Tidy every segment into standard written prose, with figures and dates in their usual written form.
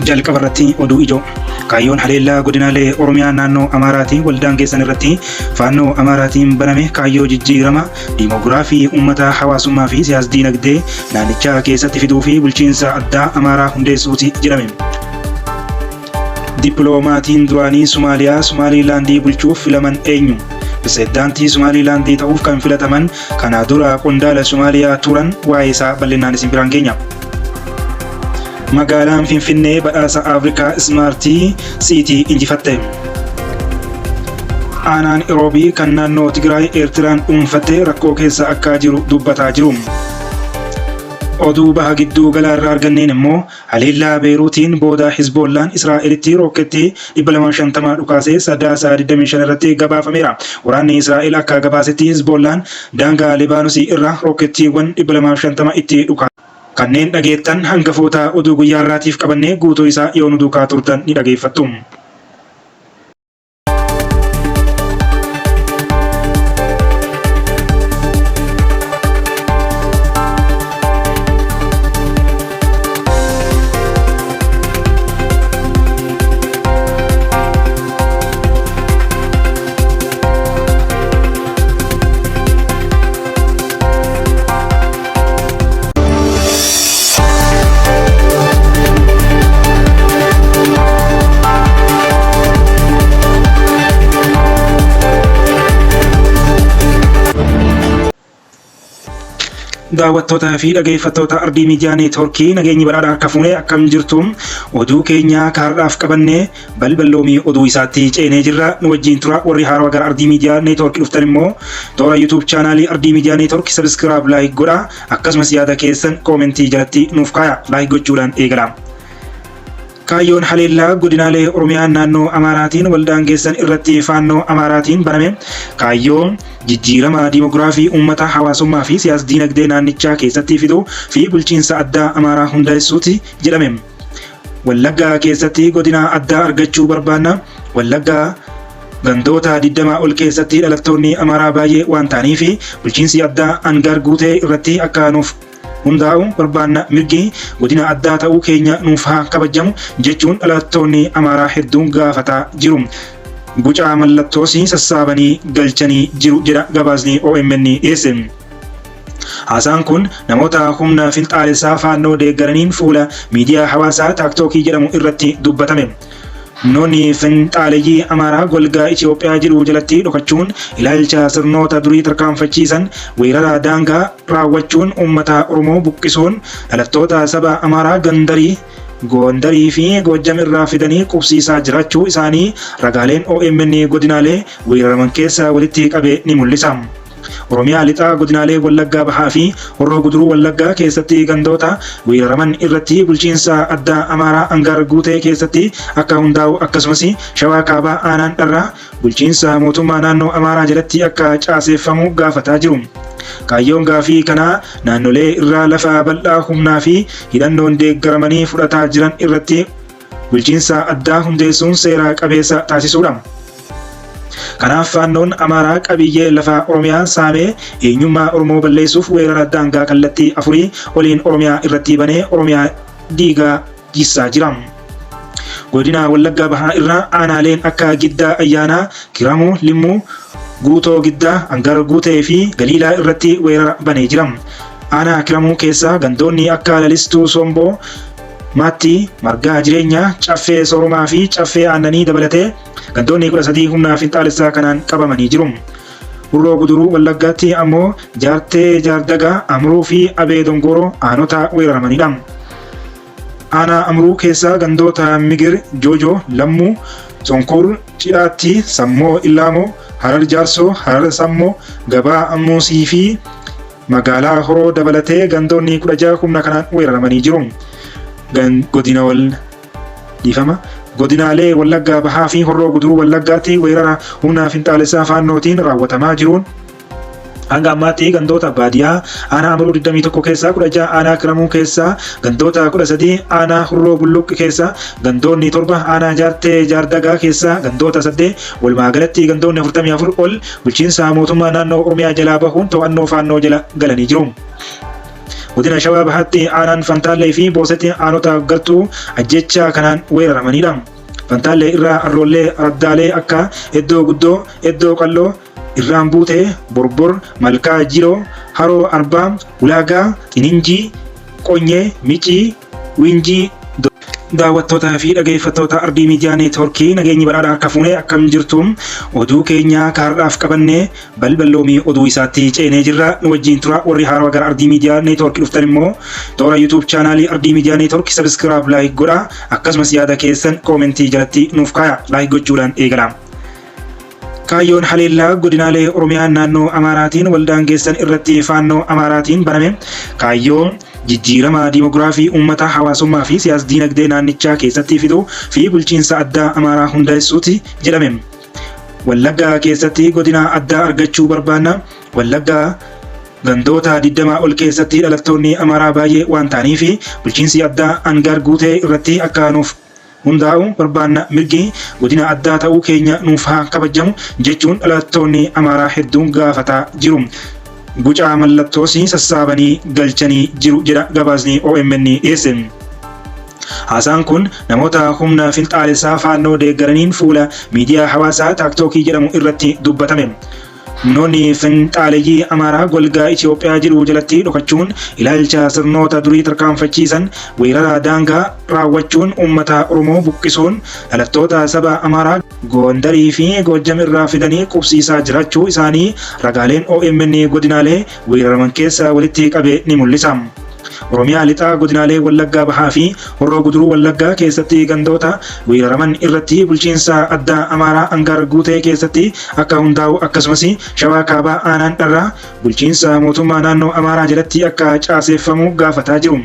jalqabarratti oduu ijoo kaayyoon haleellaa godinaalee Oromiyaa naannoo Amaaraatiin waldaan keessan irratti faannoo Amaaraatiin baname kaayyoo jijjiirama diimoogiraafii uummataa hawaasummaa fi siyaas diinagdee naannichaa keessatti fiduu fi bulchiinsa addaa Amaaraa hundeessuuti jedhame. Dippiloomatiin duraanii Somaaliyaa Somaaliilaandii bulchuuf filaman eenyu? Pirezidaantii Somaaliilaandii ta'uuf kan filataman kana dura qondaala Somaaliyaa turan waa'ee isaa bal'inaan isin biraan geenya. Magaalaan Finfinnee badhaasa Afrikaa Ismaartii Siitii injifatte. Aanaan Iroobii kan naannoo Tigraay Eertiraan dhuunfattee rakkoo keessa akka jiru dubbataa jiru. Oduu baha gidduu galaarraa arganneen immoo haleellaa Beeruutiin booda Hizboollaan Israa'elitti rooketii 250 dhukaasee Sadaasaa 25 irratti gabaafameera. Waraanni Israa'el akka gabaasetti Hizboollaan daangaa Libaanosii irraa rooketiiwwan 250 itti dhukaase. Kanneen dhageettan hangafoota oduu guyyaa irraatiif qabannee guutuu isaa yoo nu duukaa turtan ni dhageeffattu. Daawwattootaa fi dhageeffattoota Ardii Miidiyaa Neetwoorkii nageenyi badhaadhaa akka fuunee akkam jirtu oduu keenya kaardhaaf qabannee balballoomii oduu isaatti ceenee jirra. Nu wajjin tura. Warri haarawaa gara Ardii Miidiyaa Neetwoorkii dhuftan immoo toora YouTube chaanaalii Ardii Miidiyaa Neetwoorkii subscribe like godha. Akkasumas yaada keessan koomentii jalatti nuuf kaaya. Like gochuudhaan eegala. Kaayyoon haleellaa godinaalee Oromiyaa naannoo Amaaraatiin waldaan keessan irratti faannoo Amaaraatiin baname kaayyoo jijjiirama diimoogiraafii uummata hawaasummaa fi siyaas diinagdee naannichaa keessatti fiduu fi bulchiinsa addaa Amaaraa hundeessuuti jedhame. Wallaggaa keessatti godina addaa argachuu barbaanna. Wallaggaa gandoota 20 ol keessatti dhalattoonni Amaaraa baay'ee waan ta'aniif bulchiinsi addaa Angaar Guutee irratti akka nuuf hundaa'u barbaanna. Mirgi godina addaa ta'uu keenya nuuf haa kabajamu jechuun dhalattoonni Amaaraa hedduun gaafataa jiru. Gucaa mallattoos sassaabanii galchanii jiru jedha gabaasni OMN dhiyeesse. Haasaan kun namoota humna finxaalessaa faannoo deeggaraniin fuula miidiyaa hawaasaa Taaktookii jedhamu irratti dubbatame. Humnoonni finxaaleyyii Amaaraa golgaa Itoophiyaa jedhu jalatti dhokachuun ilaalcha sirnoota durii tarkaanfachiisan weerara daangaa raawwachuun uummata Oromoo buqqisuun dhalattoota saba Amaaraa Gondarii fi Goojjam irraa fidanii qubsiisaa jiraachuu isaanii ragaaleen OMN godinaalee weeraraman keessa walitti qabee ni mul'isa. Oromiyaa lixaa godinaalee Wallaggaa Bahaa fi Horroo Guduruu Wallaggaa keessatti gandoota weeraraman irratti bulchiinsa addaa Amaaraa Angaar Guutee keessatti akka hundaa'u akkasumas Shawaa Kaabaa aanaan dharraa bulchiinsa mootummaa naannoo Amaaraa jalatti akka caaseeffamu gaafataa jiru. Kaayyoon gaafii kanaa naannolee irraa lafa bal'aa humnaa fi hidhannoon deeggaramanii fudhataa jiran irratti bulchiinsa addaa hundeessuun seera qabeessa taasisuudha. Kanaaf faannoon Amaaraa qabiyyee lafa Oromiyaa saamee eenyummaa Oromoo balleessuuf weerara daangaa kallattii afurii oliin Oromiyaa irratti banee Oromiyaa diigaa jiisaa jira. Godina Wallaggaa Bahaa irraa aanaaleen akka Giddaa Ayyaanaa, Kiramuu, Limmuu, Guutoo Giddaa, Angaar Guutee fi Galiilaa irratti weerara banee jira. Aanaa Kiramuu keessa gandoonni akka Lalistuu Somboo, Maattii, Margaa Jireenyaa, Caffee Soromaa fi Caffee Aannanii dabalatee gandoonni 13 humna finxaalessaa kanaan qabamanii jiru. Horroo Guduruu Wallaggaatti ammoo Jaartee Jaardagaa, Amruu fi Abee Dongoroo aanota weeraramanidha. Aanaa Amruu keessa gandoota Migir, Joojoo, Lammuu, Sonkoor, Cidhaatti, Sammoo Illaamoo, Harar Jaarsoo, Harar Sammoo, Gabaa Ammuusii fi magaalaa Horoo dabalatee gandoonni 16 humna kanaan weeraramanii jiru. Godinaalee Wallaggaa Bahaa fi Horroo Guduruu Wallaggaatti weerara humna finxaalessaa faannootiin raawwatamaa jiruun hanga ammaatti gandoota baadiyyaa aanaa Amruu 21 keessaa 16, aanaa Kiramuu keessaa gandoota 13, aanaa Horroo Bulluq keessaa gandoonni 7, aanaa Jaartee Jaardagaa keessaa gandoota 8, walumaa galatti gandoonni 44 ol bulchiinsa mootummaa naannoo Oromiyaa jalaa bahuun to'annoo faannoo jala galanii jiru. godina Shawaa Bahaatti aanaan Fantaallee fi Boosetti aanota galtuu ajjecha kanaan weeraramaniidha. Fantaallee irraa Arroollee Araddaalee akka Eddoo Guddoo, Eddoo Qalloo, Irraan Buutee, Borbor, Malkaa Jiroo, Haroo Arbaa, Ulaagaa, Xininjii, Qonyee, Micii, Winjii. Daawwattootaa fi dhaggeeffattoota Ardii Miidiyaa Neetwoorkii nageenyi badhaadhaa akka fuunee akkam jirtu oduu keenya kaarraaf qabannee balballoomii oduu isaatti ceenee jirra. Nu wajjin tura. Warri haaraa gara Ardii Miidiyaa Neetwoorkii dhuftan immoo toora YouTube chaanaalii Ardii Miidiyaa Neetwoorkii subscribe like godha. Akkasumas yaada keessan koomentii jalatti nuuf kaaya. Like gochuudhaan eegala. Kaayyoon haleellaa godinaalee Oromiyaa naannoo Amaaraatiin waldaangeessan irratti faannoo Amaaraatiin baname kaayyoon jijjiirama diimoogiraafii uummata hawaasummaa fi siyaas diinagdee naannichaa keessatti fiduu fi bulchiinsa addaa Amaaraa hundeessuuti jedhame. Wallaggaa keessatti godina addaa argachuu barbaanna. Wallaggaa gandoota 20 ol keessatti dhalattoonni Amaaraa baay'ee waan ta'aniif bulchiinsi addaa Angaar Guutee irratti akka nuuf hundaa'u barbaanna. Mirgi godina addaa ta'uu keenya nuuf haa kabajamu jechuun dhalattoonni Amaaraa hedduun gaafataa jiru. Gucaa mallattoos sassaabanii galchanii jiru jedha gabaasni OMN dhiyeesse. Haasaan kun namoota humna finxaalessaa faannoo deeggaraniin fuula miidiyaa hawaasaa Taaktookii jedhamu irratti dubbatame. Humnoonni finxaaleyyii Amaaraa golgaa Itoophiyaa jiru jalatti dhokachuun ilaalcha sirnoota durii tarkaanfachiisan weerara daangaa raawwachuun uummata Oromoo buqqisuun dhalattoota saba Amaaraa Gondarii fi Goojjam irraa fidanii qubsiisaa jiraachuu isaanii ragaaleen OMN godinaalee weeraraman keessa walitti qabe ni mul'isa. Oromiyaa lixaa godinaalee Wallaggaa Bahaa fi Horroo Guduruu Wallaggaa keessatti gandoota weeraraman irratti bulchiinsa addaa Amaaraa Angaar Guutee keessatti akka hundaa'u akkasumas Shawaa Kaabaa aanaan dharraa bulchiinsa mootummaa naannoo Amaaraa jalatti akka caaseeffamu gaafataa jiru.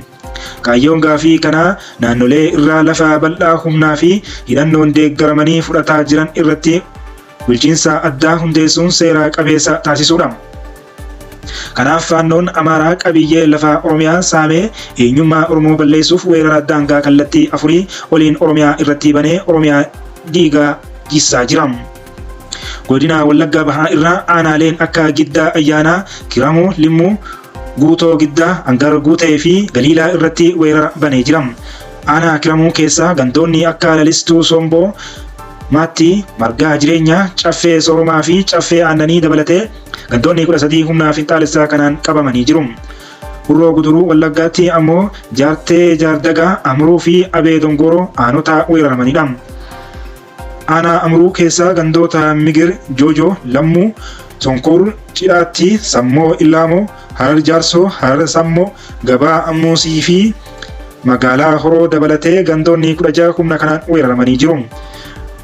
Kaayyoon gaafii kanaa naannolee irraa lafa bal'aa humnaa fi hidhannoon deeggaramanii fudhataa jiran irratti bulchiinsa addaa hundeessuun seera qabeessa taasisuudha. Kanaaf faannoon Amaaraa qabiyyee lafa Oromiyaa saamee eenyummaa Oromoo balleessuuf weerara daangaa kallattii afurii waliin Oromiyaa irratti banee Oromiyaa diigaa jiisaa jira. Godina Wallaggaa Bahaa irraa aanaaleen akka Giddaa Ayyaanaa, Kiramuu, Limmuu, Guutoo Giddaa, Angaar Guutee fi Galiilaa irratti weerara banee jira. Aanaa Kiramuu keessa gandoonni akka Lalistuu Somboo, Maattii, Margaa Jireenyaa, Caffee Soromaa fi Caffee Aannanii dabalatee gandoonni 13 humnaa finxaalessaa kanaan qabamanii jiru. Horroo Guduruu Wallaggaatti ammoo Jaartee Jaardagaa, Amruu fi Abee Dongoroo aanota weeraramanidha. Aanaa Amruu keessa gandoota Migir, Joojoo, Lammuu, Sonkoor, Cidhaatti, Sammoo Illaamoo, Harar Jaarsoo, Harar Sammoo, Gabaa Ammuusii fi magaalaa Horoo dabalatee gandoonni 16 humna kanaan weeraramanii jiru.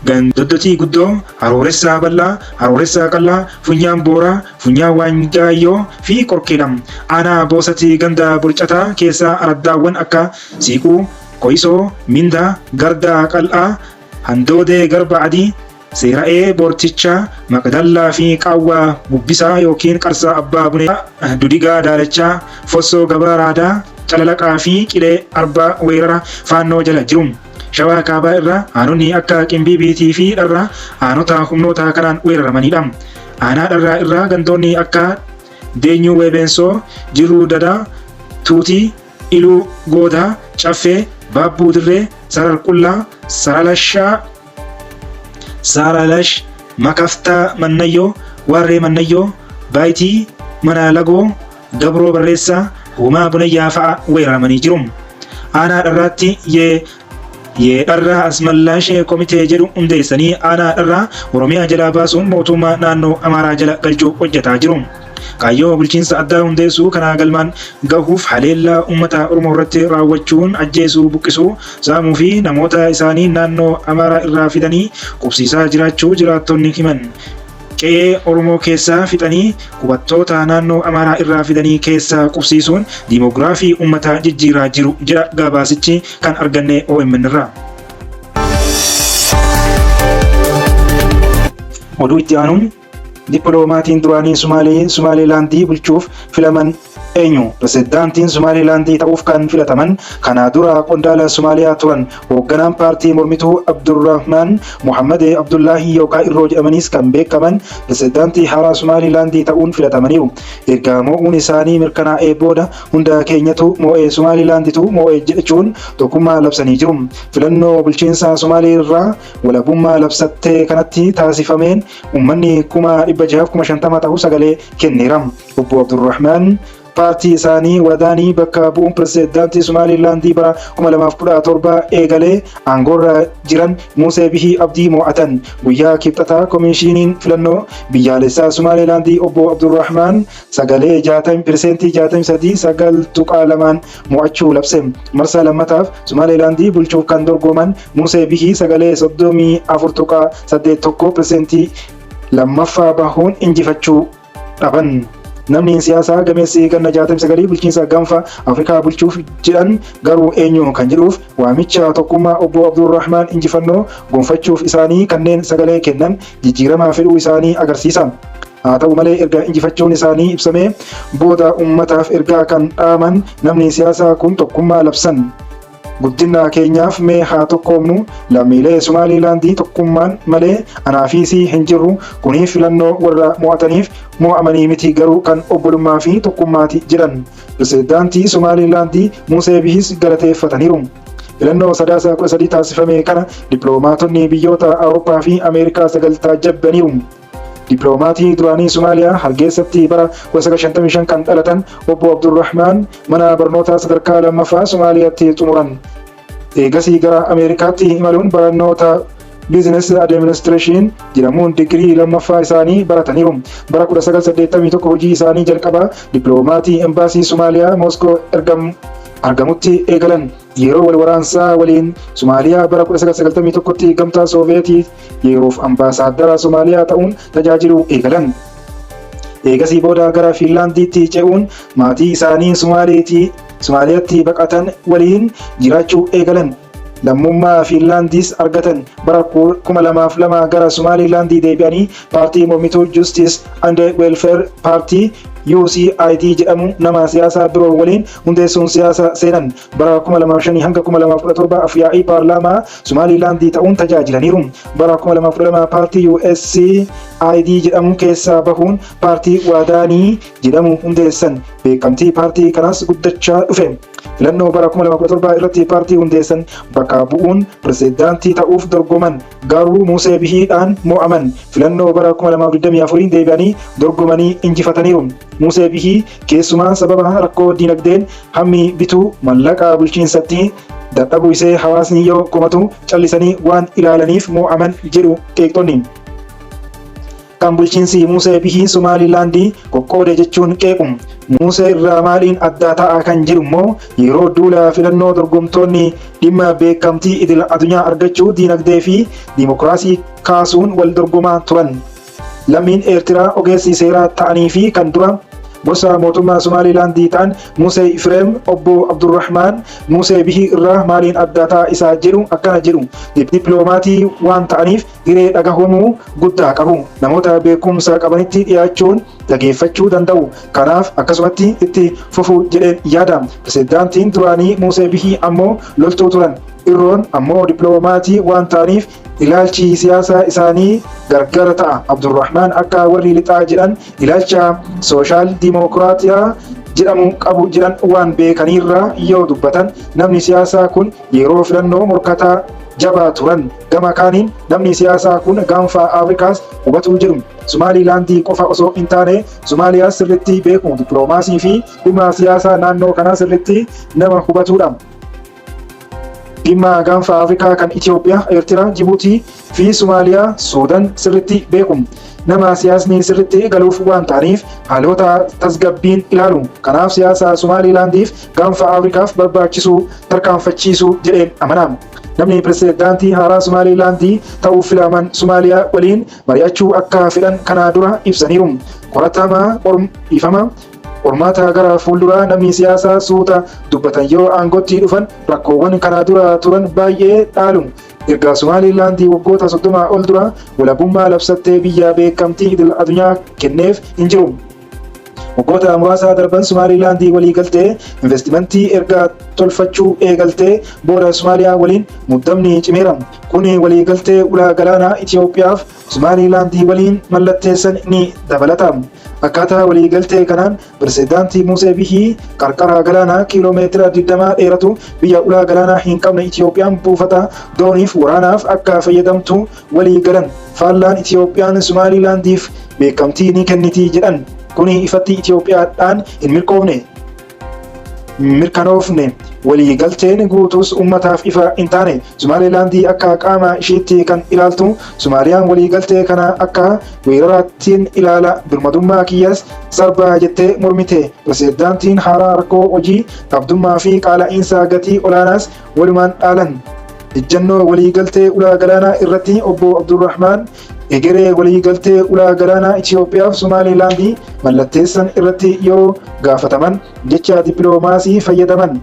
Gandooti guddoo Harooressaa Bal'aa, Harooressaa Qallaa, Funyaan Booraa, Funyaan Waangaayyoo fi Qorkeedha. Aanaa Boosatti ganda Burcataa keessa araddaawwan akka Siiquu, Qoyisoo, Mindaa, Gardaa Qal'aa, Handoodee Garba Adii, Seera'ee Boortichaa, Maqdallaa fi Qaawwaa Bubbisaa yookiin Qarsaa Abbaa Bunee, Dudigaa Daalachaa, Fossoo Gabaa Raadaa, Calalaqaa fi Qilee Arbaa weerara faannoo jala jiru. Shawaa Kaabaa irraa aanonni akka Qimbiibiitii fi Dharraa aanota humnoota kanaan weeraramanidha. Aanaa Dharraa irraa gandoonni akka Deenyuu Weebensoo, Jiruu Dadaa, Tuutii, Iluu Goodaa, Caffee, Baabbuu Dirree, Sarar Qullaa, Saralash, Makaftaa Mannayyoo, Waarree Mannayyoo, Baayitii, Mana Lagoo, Gabroo Barreessaa, Humaa Bunayyaa fa'a weeraramanii jiru. Aanaa Dharraatti Dharraa Asmallaash komitee jedhu hundeessanii aanaa Dharraa Oromiyaa jalaa baasuun mootummaa naannoo Amaaraa jala galchuu hojjetaa jiru. Kaayyoo bulchiinsa addaa hundeessuu kana galmaan gahuuf haleellaa uummata Oromoo irratti raawwachuun ajjeesuu, buqqisuu, saamuu fi namoota isaanii naannoo Amaaraa irraa fidanii qubsiisaa jiraachuu jiraattonni himan. Qe'ee Oromoo keessaa fixanii qubattoota naannoo Amaaraa irraa fidanii keessaa qubsiisuun diimoogiraafii uummataa jijjiiraa jiru jedha gabaasichi kan arganne OMN irraa. Oduu itti aanuun dippiloomatiin duraanii Sumaaleelaandii bulchuuf filaman eenyu? Pirezidaantiin Somaalilaandii ta'uuf kan filataman kana dura qondaala Somaaliyaa turan hoogganaan paartii mormituu Abdurrahmaan Muhammad Abdullaahi yookaan Irroo jedhamanis kan beekaman pirezidaantii haaraa Somaalilaandii ta'uun filatamaniiru. Erga mo'uun isaanii mirkanaa'ee booda hunda keenyatu mo'ee Somaalilaanditu mo'ee jechuun tokkummaa labsanii jiru. Filannoo bulchiinsa Somaalii irraa walabummaa labsattee kanatti taasifameen uummanni 650,000 ta'uu sagalee kenneera. Obbo Abdurrahmaan paartii isaanii wadaanii bakka bu'uun pirezidaantii Somaalilaandii bara 2017 eegalee aangoorra jiran Musee Bihii Abdii mo'atan. Guyyaa kibxataa komishiiniin filannoo biyyaalessaa Somaalilaandii obbo Abdurrahmaan sagalee 63 9.2 mo'achuu labse. Marsaa lammataaf Somaalilaandii bulchuuf kan dorgoman Musee Bihii sagalee 34.81% lammaffaa bahuun injifachuu dhaban. Namni siyaasaa gameessi ganna 69 bulchiinsa gaanfa Afrikaa bulchuuf jedhan garuu eenyu kan jedhuuf waamicha tokkummaa obbo Abdurrahmaan injifannoo gonfachuuf isaanii kanneen sagalee kennan jijjiiramaa fedhuu isaanii agarsiisa. Haa ta'u malee erga injifachuun isaanii ibsamee booda uummataaf ergaa kan dhaaman namni siyaasaa kun tokkummaa labsan. Guddina keenyaaf mee haa tokkoomnu, lammiilee Somaalilaandii tokkummaan malee anaafisii hin jirru. Kuniif filannoo warra mo'ataniif mo'amanii miti garuu kan obbolummaa fi tokkummaati jedhan. Pirezidaantii Somaalilaandii Musee Bihis galateeffataniiru. Filannoo sadaasa 13 taasifame kana dippiloomaatonni biyyoota Awurooppaa fi Ameerikaa 9 taajjabbaniiru. Dippiloomatii duraanii Somaaliyaa Hargeessatti bara 1955 kan dhalatan obbo Abdurrahmaan mana barnootaa sadarkaa lammaffaa Somaaliyaatti xumuran. Eegasii gara Ameerikaatti imaluun barnoota Business Administration jedhamuun digirii lammaffaa isaanii barataniiru. Bara 1981 hojii isaanii jalqabaa dippiloomatii embaasii Somaaliyaa Moskoo argamutti eegalan. Yeroo wal waraansaa waliin Somaaliyaa bara 1991tti gamtaa Sooviyetii yeroof ambaasaaddara Somaaliyaa ta'uun tajaajiluu eegalan. Eegasii booda gara Fiinlaandiitti ce'uun maatii isaanii Somaaliyaatti baqatan waliin jiraachuu eegalan. Lammummaa Fiinlaandis argatan. Bara 2002 gara Somaalilaandii deebi'anii paartii mormituu Justice and Welfare Party UCID jedhamu nama siyaasaa biroo waliin hundeessuun siyaasa seenan. Bara 2005 hanga 2017 afyaa'ii paarlaamaa Somaalilaandii ta'uun tajaajilaniiru. Bara 2012 paartii USCID jedhamu keessaa bahuun paartii Wadaanii jedhamu hundeessan. Beekamtii paartii kanaas guddachaa dhufe. Filannoo bara 2017 irratti paartii hundeessan bakka bu'uun pirezidaantii ta'uuf dorgoman garuu Musee Bihiidhaan mo'aman. Filannoo bara 2024 deebi'anii dorgomanii injifataniiru. Musee Bihii keessumaa sababa rakkoo dinagdeen hammi bituu mallaqa bulchiinsatti dadhabuu isee hawaasni yoo komatu callisanii waan ilaalaniif mo'aman jedhu qeeqxonni. Kan bulchiinsi Musee Bihii Somaalilaandii qoqqoode jechuun qeequ. Musee irraa maaliin adda ta'a kan jedhu immoo yeroo duula filannoo dorgomtoonni dhimma beekamtii idil addunyaa argachuu dinagdee fi dimokiraasii kaasuun wal dorgomaa turan. Lammiin Eertiraa ogeessi seeraa ta'anii fi kan dura gosa mootummaa Somaalilaandii ta'an Musee Ifreem obbo Abdurrahmaan Musee Bihii irraa maaliin adda ta'a isaa jedhu akkana jedhu. Dippiloomatii waan ta'aniif hiree dhagahumuu guddaa qabu. Namoota beekumsa qabanitti dhiyaachuun dhageeffachuu danda'u. Kanaaf akkasumatti itti fufuu jedheen yaada. Pirezidaantiin duraanii Musee Bihii ammoo loltuu turan. Irroon ammoo dippiloomatii waan ta'aniif ilaalchi siyaasaa isaanii gargar ta'a. Abdurrahmaan akka warri lixaa jedhan ilaalcha sooshaal diimokiraatiyaa jedhamu qabu jedhan waan beekaniirraa yoo dubbatan namni siyaasaa kun yeroo filannoo morkataa jabaa turan. Gama kaaniin namni siyaasaa kun gaanfa Afrikaas hubatuu jedhu. Somaalilaandii qofa osoo hin taane Somaaliyaa sirriitti beeku. Dippiloomaasii fi dhimma siyaasaa naannoo kanaa sirriitti nama hubatudha. Dhimma gaanfa Afrikaa kan Itoophiyaa, Eertiraa, Jibuutii fi Somaaliyaa, Suudaan sirriitti beeku. Nama siyaasni sirriitti galuuf waan ta'aniif haalota tasgabbiin ilaalu. Kanaaf siyaasa Somaalilaandiif gaanfa Afrikaaf barbaachisu tarkaanfachiisuu jedheen amana. Namni pirezidaantii haaraa Somaalilaandii ta'uuf filaman Somaaliyaa waliin mari'achuu akka fedhan kana dura ibsaniiru. Qoratamaa ifama Qormaata gara fuulduraa namni siyaasaa suuta dubbatan yeroo aangootti dhufan rakkoowwan kana dura turan baay'ee dhaalu. Erga Somaalilaandii waggoota 30 ol dura walabummaa labsattee biyya beekamtii idil addunyaa kenneef hin jiru. Waggoota muraasa darban Somaalilaandii walii galtee investimentii erga tolfachuu eegaltee booda Somaaliyaa waliin muddamni cimeera. Kun walii galtee ulaa galaanaa Itoophiyaaf Somaalilaandii waliin mallatteessan ni dabalata. Akkaataa walii galtee kanaan Pireezidaantii Musee Bihii qarqara galaanaa kiiloomeetira 20 dheeratu biyya ulaa galaanaa hin qabne Itoophiyaan buufata dooniif waraanaaf akka fayyadamtu walii galan. Faallaan Itoophiyaan Somaalilaandiif beekamtii ni kenniti jedhan. Kuni ifatti Itoophiyaadhaan hin mirkanoofne. Walii galteen guutuus ummataaf ifa hin taane. Somaalilaandii akka qaama isheetti kan ilaaltu, Somaaliyaan walii galtee kana akka weeraraattiin ilaala. Birmadummaa kiyyaas sarbaa jettee mormite. Pireezidaantiin haaraa rakkoo hojii dhabdummaa fi qaala'insa gatii olaanaas walumaan dhaalan. Ejjennoo walii galtee ulaa galaanaa irratti obbo Abdurrahmaan egeree walii galtee ulaa galaanaa Itoophiyaaf Somaalilaandii mallatteessan irratti yoo gaafataman jecha dippiloomaasii fayyadaman.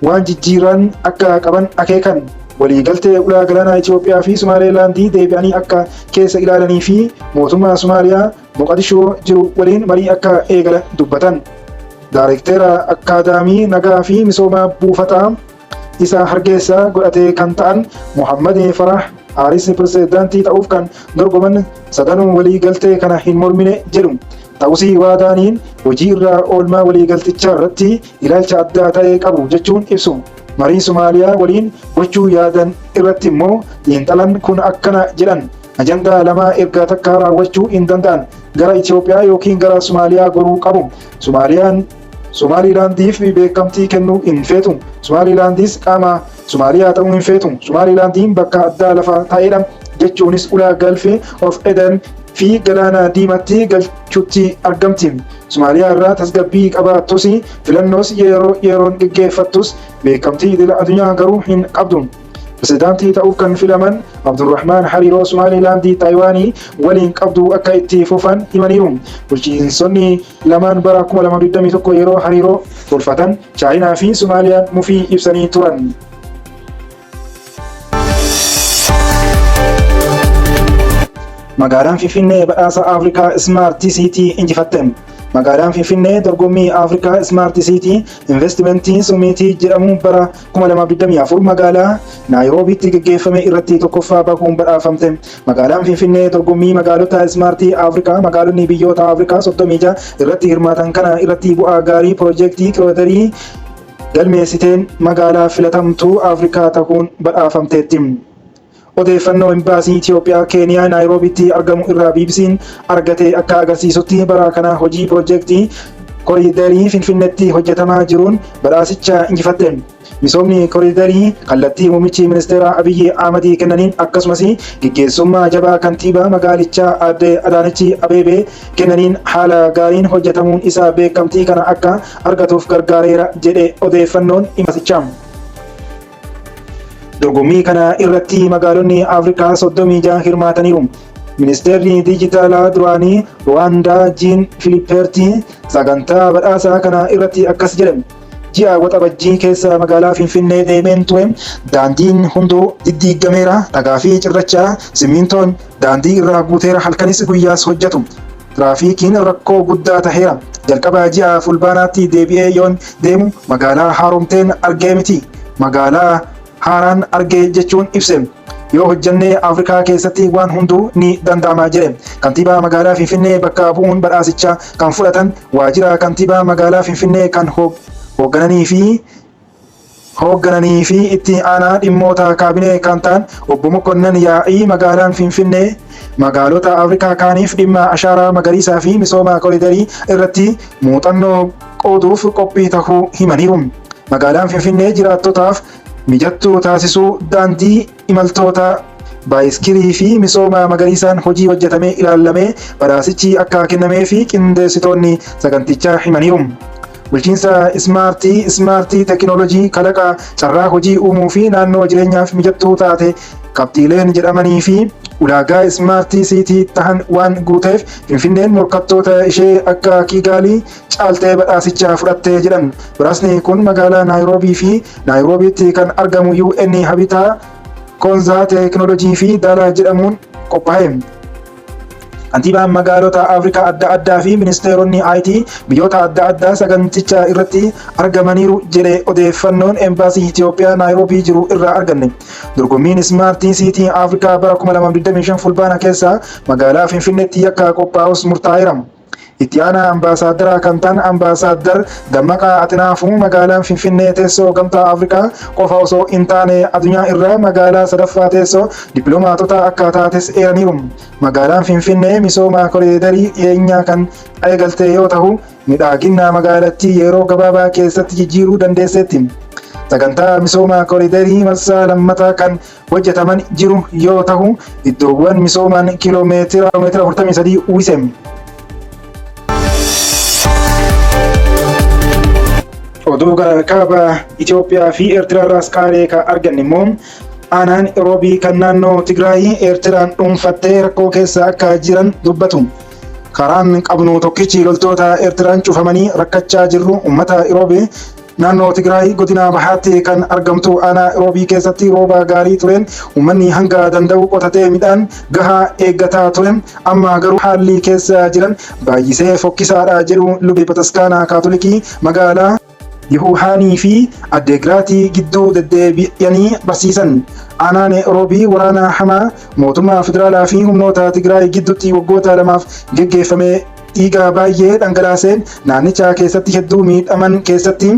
Waan jijjiiran akka qaban akeekan. Walii galtee ulaa galaanaa Itoophiyaa fi Somaalilaandii deebi'anii akka keessa ilaalanii fi mootummaa Somaaliyaa Moqadishoo jiru waliin marii akka eegalan dubbatan. Daayireektara Akaadaamii Nagaa fi Misoomaa buufataa isa Hargeysaa godhatee kan ta'an Muhammad Farah Haaris pireezidaantii ta'uuf kan dorgoman sadanuu walii galtee kana hin mormine jedhu. Ta'usii waadaaniin hojii irra oolmaa walii galtichaa irratti ilaalcha addaa ta'e qabu jechuun ibsu. Marii Somaaliyaa waliin gochuu yaadan irratti immoo xiinxalaan kun akkana jedhan. Ajandaa lama erga takka raawwachuu hin danda'an gara Itoophiyaa yookiin gara Somaaliyaa goruu qabu. Somaalilaandiif beekamtii kennuu hin feetu. Somaalilaandis qaama Somaaliyaa ta'uu hin feetu. Somaalilaandiin bakka addaa lafa ta'edha jechuunis ulaa galfee of Eden fi galaana diimatti galchuutti argamti. Somaaliyaa irraa tasgabbii qabaattus filannoos yeroo yeroon gaggeeffattus beekamtii idil addunyaa garuu hin qabdu. Pireezidaantii ta'uuf kan filaman Abdurrahmaan hariiroo Somaalilaandii Taayiwaanii waliin qabdu akka itti fufan himaniiru. Bulchiinsonni lamaan bara 2021 yeroo hariiroo tolfatan Chaayinaa fi Somaaliyaan mufii ibsanii turan. Magaalaan Finfinnee badhaasa Afrikaa Smart City injifatte. Magaalaan Finfinnee dorgommii Afrikaa Smart City Investmentii Summitii jedhamu bara 2024 magaalaa Naayiroobiitti gaggeeffame irratti tokkoffaa bahuun badhaafamte. Magaalaan Finfinnee dorgommii magaalota Smart Afrikaa magaalonni biyyoota Afrikaa 36 irratti hirmaatan kana irratti bu'aa gaarii piroojeektii kiiloomeetirii galmeessiteen magaalaa filatamtuu Afrikaa ta'uun badhaafamteetti. Odeeffannoo imbaasii Itoophiyaa Keeniyaa Naayiroobiitti argamu irraa BBC'n argate akka agarsiisutti bara kana hojii piroojeektii koriidarii Finfinneetti hojjetamaa jiruun badhaasicha injifatte. Misoomni koriidarii kallattii muummichi ministeera Abiyyi Ahmedii kennaniin akkasumas gaggeessummaa jabaa kantiibaa magaalichaa Aadde Adaanech Abeebee kennaniin haala gaariin hojjetamuun isaa beekamtii kana akka argatuuf gargaareera jedhe odeeffannoon imbaasichaa. Dorgommii kana irratti magaalonni Afrikaa 36 hirmaataniiru. Ministeerri Dijitaalaa duraanii Rwaandaa Jiin Filiippeerti sagantaa badhaasaa kana irratti akkas jedhan. Ji'a waxabajjii keessa magaalaa Finfinnee deemeen ture. Daandiin hunduu diddiigameera. Dhagaa fi cirrachaa simmintoon daandii irraa guuteera. Halkanis guyyaas hojjetu. Tiraafikiin rakkoo guddaa taheera. Jalqaba ji'a fulbaanaatti deebi'ee yoon deemu magaalaa haaromteen argee miti. Magaalaa haaraan argee jechuun ibse. Yoo hojjannee Afrikaa keessatti waan hunduu ni danda'ama jedhe. Kantiibaa magaalaa Finfinnee bakka bu'uun badhaasicha kan fudhatan waajjira kantiibaa magaalaa Finfinnee kan hooggananii fi itti aanaa dhimmoota kaabinee kan ta'an obbo Mokonnon yaa'ii magaalaan Finfinnee magaalota Afrikaa kaaniif dhimma ashaaraa magariisaa fi misooma koriidarii irratti muuxannoo qooduuf qophii tahuu himaniiru. Magaalaan Finfinnee jiraattotaaf mijattuu taasisuu daandii imaltoota baayiskilii fi misooma magariisaan hojii hojjetamee ilaallamee badhaasichi akka kennamee fi qindeessitoonni sagantichaa himaniiru. Bulchiinsa Ismaartii teekinooloojii kalaqa carraa hojii uumuu fi naannoo jireenyaaf mijattuu taate qabxiileen jedhamanii fi ulaagaa Ismaartii Siitii tahan waan guuteef Finfinneen morkattoota ishee akka Kiigaalii caaltee badhaasicha fudhattee jedhan. Badhaasni kun magaalaa Naayiroobii fi Naayiroobiitti kan argamu UN Habitaa Koonzaa teekinooloojii fi Daalaa jedhamuun qophaa'e. Kantiibaan magaalota Afrikaa adda addaa fi ministeeronni IT biyyoota adda addaa saganticha irratti argamaniiru jedhe odeeffannoon embaasii Itoophiyaa Naayiroobii jiru irraa arganne. Dorgommiin Smart City Afrikaa bara 2025 fulbaana keessa magaalaa Finfinneetti akka qophaa'us murtaa'eera. Itti aanaa ambaasaadara kan ta'an ambaasaadar Dammaqaa Atinaafuu magaalaan Finfinnee teessoo gamtaa Afrikaa qofa osoo hin taane addunyaa irraa magaalaa sadaffaa teessoo dippiloomaatota akka taates eeraniiru. Magaalaan Finfinnee misooma koriidarii dhiyeenyaa kan eegalte yoo ta'u miidhagina magaalattii yeroo gabaabaa keessatti jijjiiruu dandeesseetti. Sagantaa misooma koriidarii marsaa lammataa kan hojjetaman jiru yoo ta'u iddoowwan misoomaan kiiloomeetira 43 uwwise. Oduu gara kaaba Itoophiyaa fi Eertiraarraas qaaree kan arganne immoo aanaan Roobii kan naannoo Tigraay Eertiraan dhuunfattee rakkoo keessa akka jiran dubbatu. Karaan qabnu tokkichi loltoota Eertiraan cufamanii rakkachaa jirru uummata Roobii naannoo Tigraay godina bahaatti kan argamtu aanaa Roobii keessatti rooba gaarii tureen uummanni hanga danda'u qotatee midhaan gahaa eeggataa turen amma garuu haalli keessa jiran baay'isee fokkisaadha jedhu lubi Bataskaanaa Kaatolikii magaalaa Yihuhaanii fi Addeegraatii gidduu deddeebi'anii barsiisan. Aanaan Roobii waraana hamaa mootummaa federaalaa fi humnoota Tigraay gidduutti waggoota lamaaf geggeeffame dhiiga baay'ee dhangalaaseen naannicha keessatti hedduu miidhaman keessatti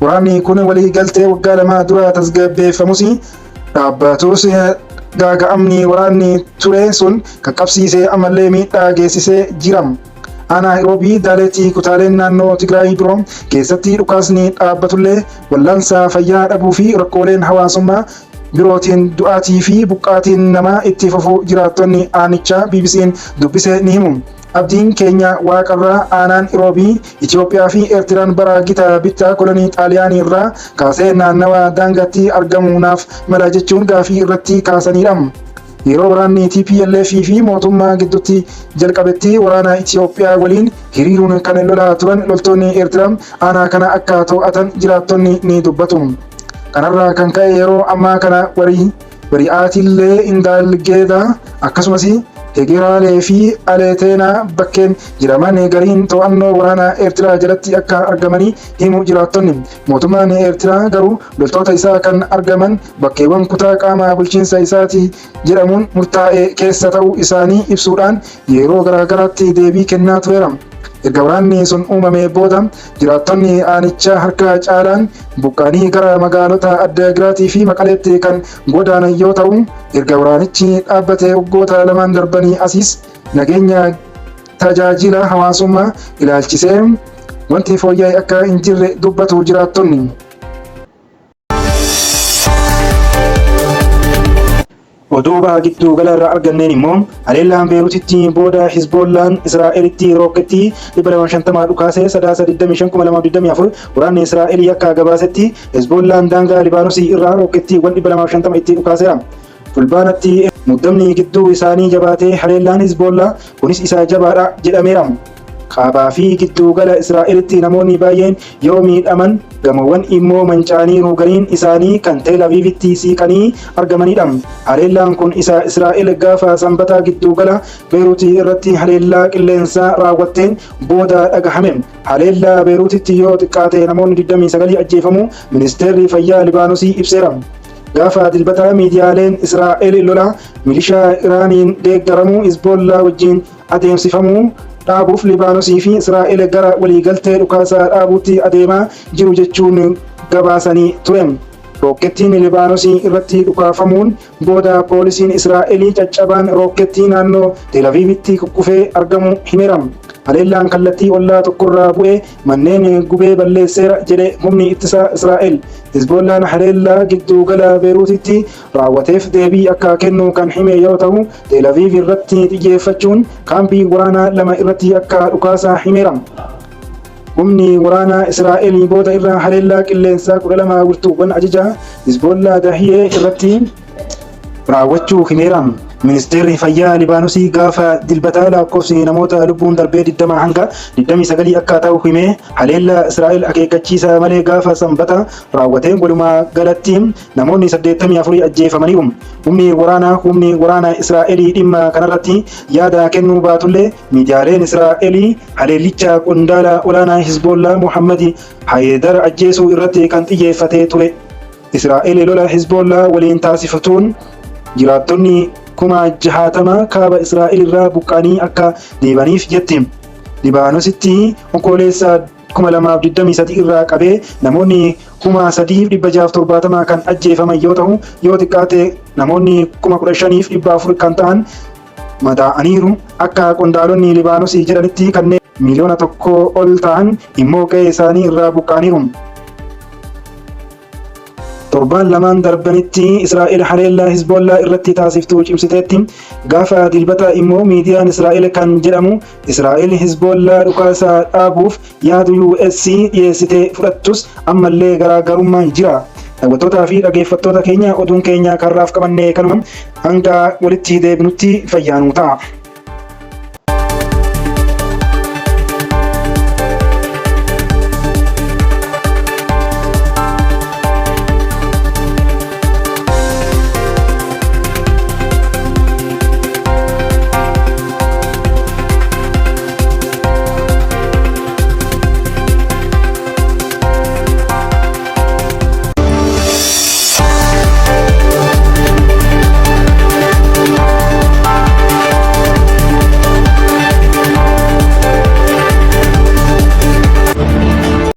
waraanni kun walii galtee waggaa lama dura tasgabbeeffamus dhaabbatus gaaga'amni waraanni ture sun qaqqabsiisee ammallee miidhaa geessisee jira. Aanaa Roobii daaleetti kutaaleen naannoo Tigraay biroo keessatti dhukaasni dhaabbatullee wal'aansa fayyaa dhabuu fi rakkooleen hawaasummaa birootiin du'aatii fi buqqaatiin namaa itti fufuu jiraattonni aanichaa BBC'n dubbise ni himu. Abdiin keenya waaqarraa aanaan Roobii Itoophiyaa fi Eertiraan bara gita bittaa kolonii Xaaliyaanii irraa kaasee naannawa daangaatti argamuunaaf mala jechuun gaafii irratti kaasanidha. Yeroo waraanni TPLF fi mootummaa gidduutti jalqabetti waraana Itoophiyaa waliin hiriiruun kan lolaa turan loltoonni Eertiraa aanaa kana akka to'atan jiraattonni ni dubbatu. Kanarraa kan ka'e yeroo ammaa kana wari'aatillee Indaalgeedaa akkasumas Hegeraalee fi Aleeteenaa bakkeen jiraman gariin to'annoo waraana Eertiraa jalatti akka argamanii himu jiraattonni. Mootummaan Eertiraa garuu loltoota isaa kan argaman bakkeewwan kutaa qaama bulchiinsa isaati jedhamuun murtaa'e keessa ta'uu isaanii ibsuudhaan yeroo garaagaraatti deebii kennaa tureera. Erga waraanni sun uumamee booda jiraattonni aanichaa harka caalaan buqqaanii gara magaalota Addeegraatii fi Maqaleetti kan godaanan yoo ta'u erga waraanichi dhaabbatee waggoota lamaan darbanii asiis nageenya tajaajila hawaasummaa ilaalchisee wanti fooyya'e akka hin jirre dubbatu jiraattonni. Oduu baha gidduu gala irraa arganneen immoo haleellaan Beeruutitti booda Hizboollaan Israa'elitti rooketii 250 dhukaasee sadaasa 25,2024 waraanni Israa'elii akka gabaasetti Hizboollaan daangaa Libaanosii irraa rookeetiiwwan 250 itti dhukaaseera. Fulbaanatti muddamni gidduu isaanii jabaatee haleellaan Hizboollaa kunis isa jabaadha jedhameera. Kaabaa fi gidduu gala Israa'elitti namoonni baay'een yoo miidhaman gamoowwan immoo manca'aniiru gariin isaanii kan Teel Aviivitti siiqanii argamanidha. Haleellaan kun isa Israa'el gaafa sanbata gidduu gala Beeruutii irratti haleellaa qilleensaa raawwatteen booda dhagahame. Haleellaa Beeruutitti yoo xiqqaate namoonni 29 ajjeefamuu ministeerri fayyaa Libaanosii ibseera. Gaafa dilbata miidiyaaleen Israa'el lola milishaa Iraaniin deeggaramuu Hizboollaa wajjin adeemsifamuu dhaabuuf Libaanosii fi Israa'el gara waliigaltee dhukaasaa dhaabuutti adeemaa jiru jechuun gabaasanii ture. Rookettiin Libaanosii irratti dhukaafamuun booda poolisiin Israa'elii caccabaan rooketii naannoo Teel Aviivitti kukkufee argamu himeera. Haleellaan kallattii ollaa tokkorraa bu'ee manneen gubee balleesseera jedhe humni ittisa Israa'el. Hizboollaan haleellaa gidduu gala Beeruutitti raawwateef deebii akka kennu kan hime yoo ta'u Teel Aviiv irratti xiyyeeffachuun kaampii waraanaa 2 irratti akka dhukaasaa himeera. Humni waraanaa Israa'el booda irraa haleellaa qilleensaa 12 wirtuuwwan ajajaa Hizboollaa Dahiyee irratti raawwachuu himeera. Ministeerri fayyaa Libaanosii gaafa dilbataa lakkoofsi namoota lubbuun darbee 20 hanga 29 akka ta'u himee haleellaa Israa'el akeekkachiisa malee gaafa sanbata raawwatee walumaa galatti namoonni 84 ajjeefamaniiru. Humni waraanaa Israa'elii dhimma kanarratti yaada kennuu baatullee miidiyaaleen Israa'elii haleellicha qondaala olaanaa Hizbollaa Muhammad Haydar ajjeesuu irratti kan xiyyeeffatee ture. Israa'el lola Hizbollaa waliin taasifatuun jiraattonni 60,000 kaaba Israa'el irraa buqqaanii akka deebaniif jetti. Libaanositti onkololeessa 2023 irraa qabee namoonni 3,670 kan ajjeefaman yoo ta'u, yoo xiqqaate namoonni 15,400 kan ta'an madaa'aniiru. Akka qondaalonni Libaanosii jedhanitti kanneen miliyoona 1 ol ta'an immoo qe'ee isaanii irraa buqqaaniiru. Torbaan lamaan darbanitti Israa'el haleellaa Hizbollaa irratti taasiftuu cimsiteetti. Gaafa dilbata immoo miidiyaan Israa'el kan jedhamu Israa'el Hizbollaa dhukaasa dhaabuuf yaada US dhiyeessitee fudhattus ammallee garaagarummaan jira. Daawwattootaa fi dhaggeeffattoota keenya oduun keenya karraaf qabannee kanuma hanga walitti deebinutti fayyaanuu ta'a.